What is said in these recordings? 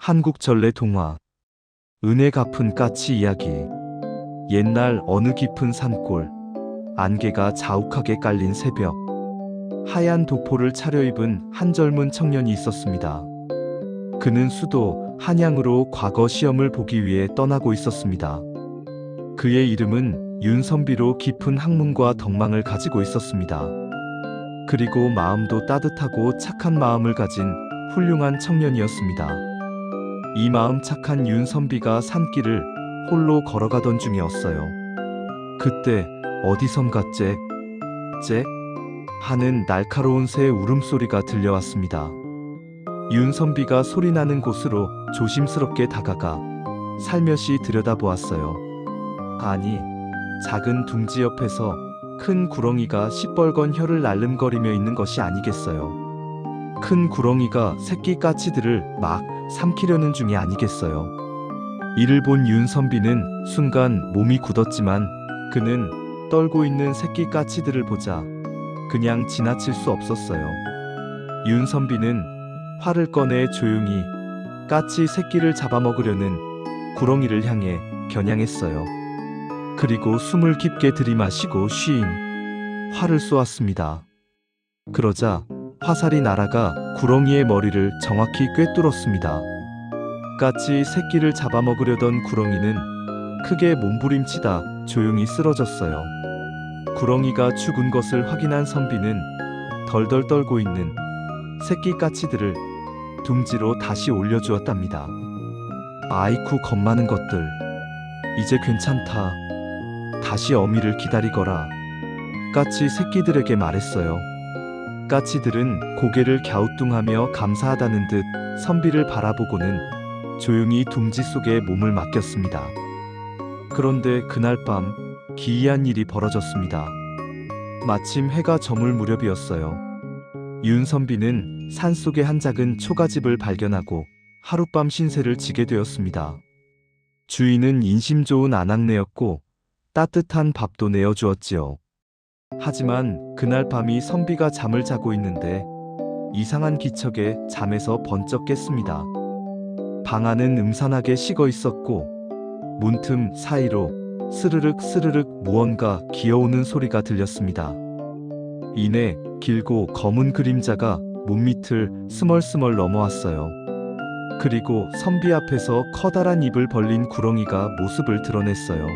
한국 전래 동화 은혜 갚은 까치 이야기. 옛날 어느 깊은 산골, 안개가 자욱하게 깔린 새벽, 하얀 도포를 차려입은 한 젊은 청년이 있었습니다. 그는 수도 한양으로 과거 시험을 보기 위해 떠나고 있었습니다. 그의 이름은 윤선비로 깊은 학문과 덕망을 가지고 있었습니다. 그리고 마음도 따뜻하고 착한 마음을 가진 훌륭한 청년이었습니다. 이 마음 착한 윤선비가 산길을 홀로 걸어가던 중이었어요. 그때 어디선가 짹짹 하는 날카로운 새의 울음소리가 들려왔습니다. 윤선비가 소리나는 곳으로 조심스럽게 다가가 살며시 들여다보았어요. 아니, 작은 둥지 옆에서 큰 구렁이가 시뻘건 혀를 날름거리며 있는 것이 아니겠어요. 큰 구렁이가 새끼 까치들을 막 삼키려는 중이 아니겠어요. 이를 본 윤선비는 순간 몸이 굳었지만 그는 떨고 있는 새끼 까치들을 보자 그냥 지나칠 수 없었어요. 윤선비는 활을 꺼내 조용히 까치 새끼를 잡아먹으려는 구렁이를 향해 겨냥했어요. 그리고 숨을 깊게 들이마시고 쉬잉 활을 쏘았습니다. 그러자 화살이 날아가 구렁이의 머리를 정확히 꿰뚫었습니다. 까치 새끼를 잡아먹으려던 구렁이는 크게 몸부림치다 조용히 쓰러졌어요. 구렁이가 죽은 것을 확인한 선비는 덜덜 떨고 있는 새끼 까치들을 둥지로 다시 올려주었답니다. 아이쿠 겁많은 것들, 이제 괜찮다. 다시 어미를 기다리거라. 까치 새끼들에게 말했어요. 까치들은 고개를 갸우뚱하며 감사하다는 듯 선비를 바라보고는 조용히 둥지 속에 몸을 맡겼습니다. 그런데 그날 밤 기이한 일이 벌어졌습니다. 마침 해가 저물 무렵이었어요. 윤선비는 산속의 한 작은 초가집을 발견하고 하룻밤 신세를 지게 되었습니다. 주인은 인심 좋은 아낙네였고 따뜻한 밥도 내어주었지요. 하지만 그날 밤이 선비가 잠을 자고 있는데 이상한 기척에 잠에서 번쩍 깼습니다. 방 안은 음산하게 식어 있었고 문틈 사이로 스르륵 스르륵 무언가 기어오는 소리가 들렸습니다. 이내 길고 검은 그림자가 문 밑을 스멀스멀 넘어왔어요. 그리고 선비 앞에서 커다란 입을 벌린 구렁이가 모습을 드러냈어요.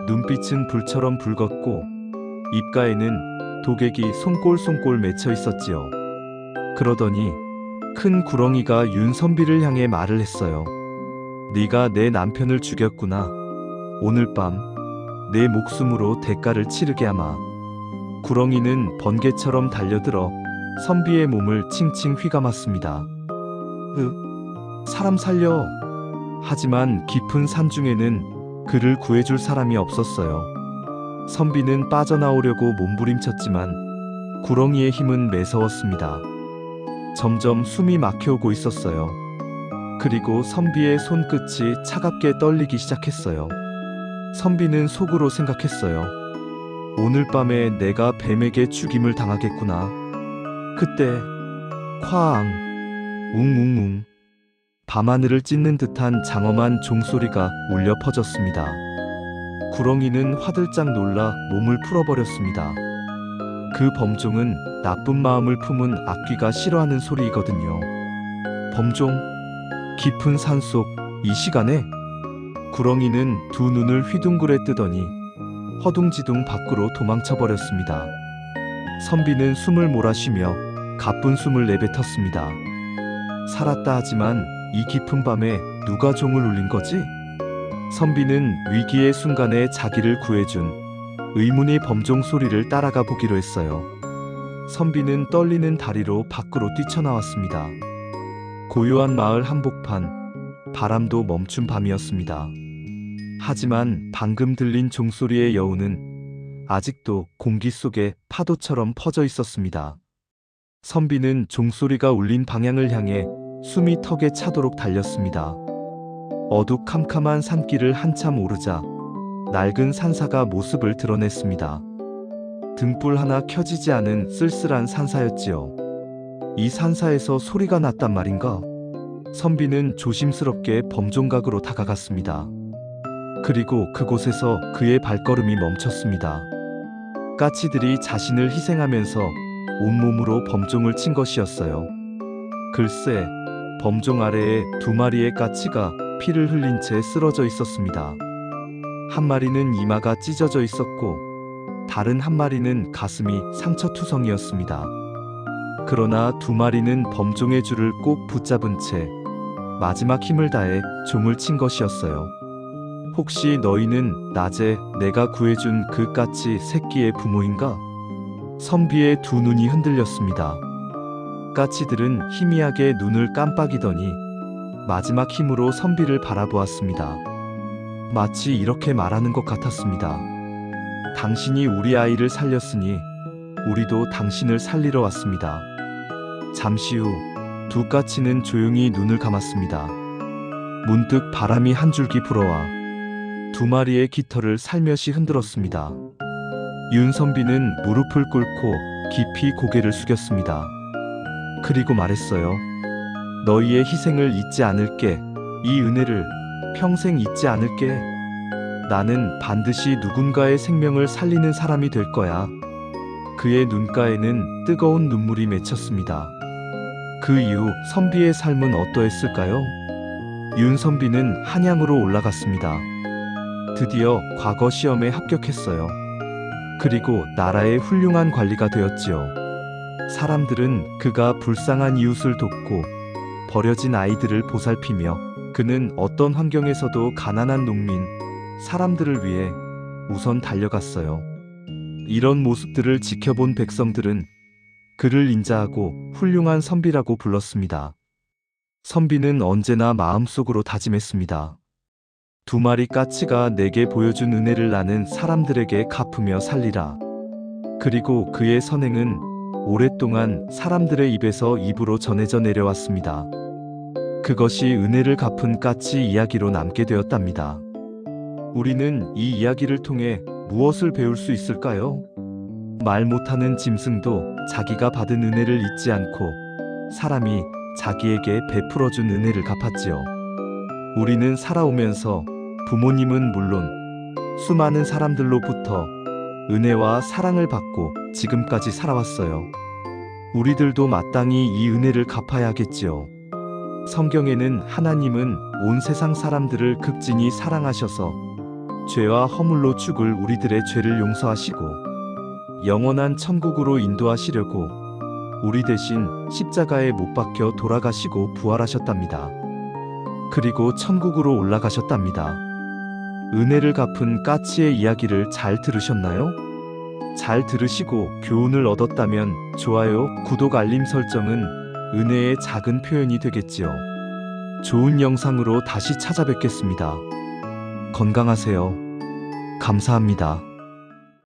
눈빛은 불처럼 붉었고 입가에는 독액이 송골송골 맺혀 있었지요. 그러더니 큰 구렁이가 윤선비를 향해 말을 했어요. 네가 내 남편을 죽였구나. 오늘 밤 내 목숨으로 대가를 치르게 하마. 구렁이는 번개처럼 달려들어 선비의 몸을 칭칭 휘감았습니다. 사람 살려. 하지만 깊은 산중에는 그를 구해줄 사람이 없었어요. 선비는 빠져나오려고 몸부림쳤지만 구렁이의 힘은 매서웠습니다. 점점 숨이 막혀오고 있었어요. 그리고 선비의 손끝이 차갑게 떨리기 시작했어요. 선비는 속으로 생각했어요. 오늘 밤에 내가 뱀에게 죽임을 당하겠구나. 그때 쾅 웅웅웅 밤하늘을 찢는 듯한 장엄한 종소리가 울려 퍼졌습니다. 구렁이는 화들짝 놀라 몸을 풀어버렸습니다. 그 범종은 나쁜 마음을 품은 악귀가 싫어하는 소리이거든요. 범종? 깊은 산속 이 시간에? 구렁이는 두 눈을 휘둥그레 뜨더니 허둥지둥 밖으로 도망쳐버렸습니다. 선비는 숨을 몰아쉬며 가쁜 숨을 내뱉었습니다. 살았다 하지만 이 깊은 밤에 누가 종을 울린 거지? 선비는 위기의 순간에 자기를 구해준 의문의 범종 소리를 따라가 보기로 했어요. 선비는 떨리는 다리로 밖으로 뛰쳐나왔습니다. 고요한 마을 한복판, 바람도 멈춘 밤이었습니다. 하지만 방금 들린 종소리의 여운은 아직도 공기 속에 파도처럼 퍼져 있었습니다. 선비는 종소리가 울린 방향을 향해 숨이 턱에 차도록 달렸습니다. 어두캄캄한 산길을 한참 오르자 낡은 산사가 모습을 드러냈습니다. 등불 하나 켜지지 않은 쓸쓸한 산사였지요. 이 산사에서 소리가 났단 말인가? 선비는 조심스럽게 범종각으로 다가갔습니다. 그리고 그곳에서 그의 발걸음이 멈췄습니다. 까치들이 자신을 희생하면서 온몸으로 범종을 친 것이었어요. 글쎄, 범종 아래에 두 마리의 까치가 피를 흘린 채 쓰러져 있었습니다. 한 마리는 이마가 찢어져 있었고 다른 한 마리는 가슴이 상처투성이었습니다. 그러나 두 마리는 범종의 줄을 꼭 붙잡은 채 마지막 힘을 다해 종을 친 것이었어요. 혹시 너희는 낮에 내가 구해준 그 까치 새끼의 부모인가? 선비의 두 눈이 흔들렸습니다. 까치들은 희미하게 눈을 깜빡이더니 마지막 힘으로 선비를 바라보았습니다. 마치 이렇게 말하는 것 같았습니다. 당신이 우리 아이를 살렸으니 우리도 당신을 살리러 왔습니다. 잠시 후 두 까치는 조용히 눈을 감았습니다. 문득 바람이 한 줄기 불어와 두 마리의 깃털을 살며시 흔들었습니다. 윤선비는 무릎을 꿇고 깊이 고개를 숙였습니다. 그리고 말했어요. 너희의 희생을 잊지 않을게. 이 은혜를 평생 잊지 않을게. 나는 반드시 누군가의 생명을 살리는 사람이 될 거야. 그의 눈가에는 뜨거운 눈물이 맺혔습니다. 그 이후 선비의 삶은 어떠했을까요? 윤선비는 한양으로 올라갔습니다. 드디어 과거 시험에 합격했어요. 그리고 나라의 훌륭한 관리가 되었지요. 사람들은 그가 불쌍한 이웃을 돕고 버려진 아이들을 보살피며 그는 어떤 환경에서도 가난한 농민, 사람들을 위해 우선 달려갔어요. 이런 모습들을 지켜본 백성들은 그를 인자하고 훌륭한 선비라고 불렀습니다. 선비는 언제나 마음속으로 다짐했습니다. 두 마리 까치가 내게 보여준 은혜를 나는 사람들에게 갚으며 살리라. 그리고 그의 선행은 오랫동안 사람들의 입에서 입으로 전해져 내려왔습니다. 그것이 은혜를 갚은 까치 이야기로 남게 되었답니다. 우리는 이 이야기를 통해 무엇을 배울 수 있을까요? 말 못하는 짐승도 자기가 받은 은혜를 잊지 않고 사람이 자기에게 베풀어준 은혜를 갚았지요. 우리는 살아오면서 부모님은 물론 수많은 사람들로부터 은혜와 사랑을 받고 지금까지 살아왔어요. 우리들도 마땅히 이 은혜를 갚아야겠지요. 성경에는 하나님은 온 세상 사람들을 극진히 사랑하셔서 죄와 허물로 죽을 우리들의 죄를 용서하시고 영원한 천국으로 인도하시려고 우리 대신 십자가에 못 박혀 돌아가시고 부활하셨답니다. 그리고 천국으로 올라가셨답니다. 은혜를 갚은 까치의 이야기를 잘 들으셨나요? 잘 들으시고 교훈을 얻었다면 좋아요, 구독, 알림 설정은 은혜의 작은 표현이 되겠지요. 좋은 영상으로 다시 찾아뵙겠습니다. 건강하세요. 감사합니다.